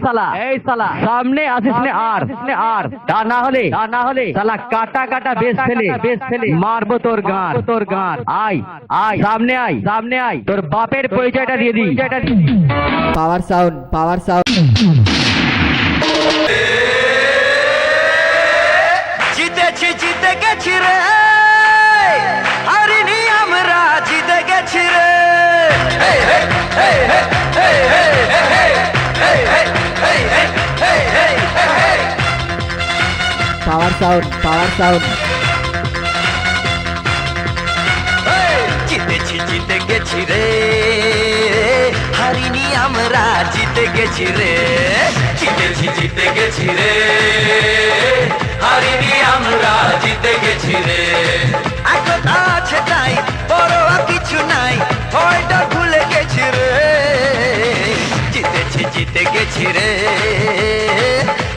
साला सामने आसिस ने आर ता ना होले साला काटा काटा बेस फेले मारबो तोर गान आई सामने आई तोर बापेर परिचयটা দিয়ে দি पावर साउंड জিতে গেছি রে হারিনি আমরা জিতে গেছি রে पावर साउंड জিতে গেছি রে হারিনি আমরা জিতে গেছি রে জিতে গেছি রে হারিনি আমরা জিতে গেছি রে এখন আছে তাই বড় কিছু নাই ভয়টা ভুলে গেছি রে জিতে গেছি রে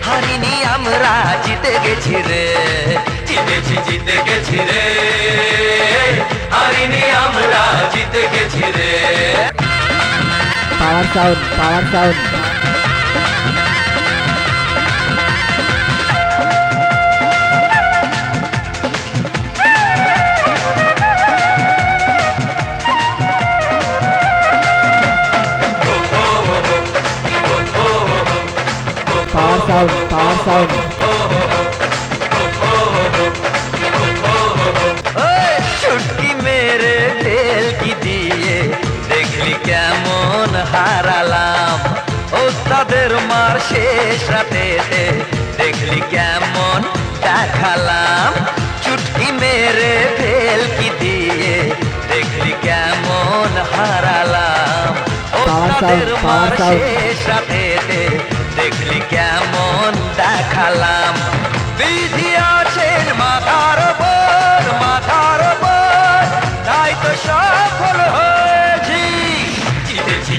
হারিনি আমরা জিতে গেছি রে জিতে গেছি রে হারিনি আমরা জিতে গেছি রে पावर साउंड पावर साउंड चुटकी मेरे ढेल की दिए देखली কেমন হারালাম ওস্তাদের মার শেষ রাতেতে দেখলি কেমন দেখালাম চুটকি মেরে ঢেল কি দিয়ে দেখলি কেমন হারালাম ওস্তাদের মার শেষ রাতেতে দেখলি কেমন দেখালাম বিধি আছেন মাথার ওপর তাই তো সফল হয়েছি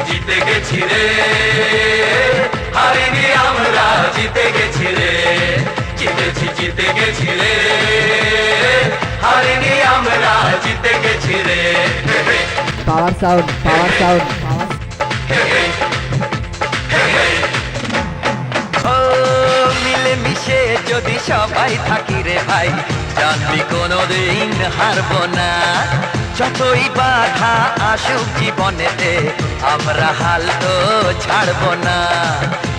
জিতে গেছি রে হারিনি আমরা জিতে গেছি রে জিতে গেছি রে হারিনি আমরা জিতে গেছি রে पावर साउंड মিলে মিশে যদি সবাই থাকি রে ভাই জানবি কোনোদিন হারবো না যতই বাধা আসুক জীবনেতে আমরা হাল তো ছাড়বো না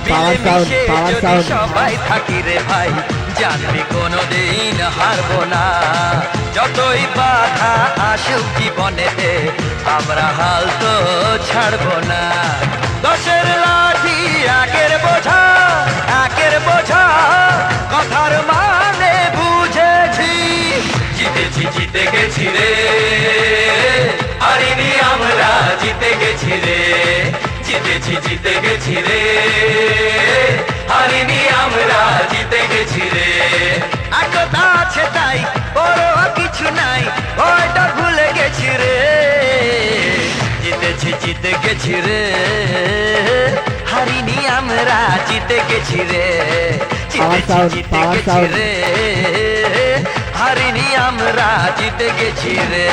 মিলে মিশে যদি সবাই থাকি রে ভাই জানবি কোনোদিন হারবো না যতই বাধা আসুক জীবনেতে আমরা হাল তো ছাড়বো না দশের লাঠি একের বোঝা কথার মানে বুঝেছি জিতে গেছি রে হারিনি আমরা জিতে গেছি রে জিতে গেছি রে হারিনি আমরা জিতে গেছি রে একতা আছে তাই বড় কিছু নাই ভয়টা ভুলে গেছি রে জিতে গেছি রে হারিনি আমরা জিতে গেছি রে জিতে গেছি রে হারিনি আমরা জিতে গেছি রে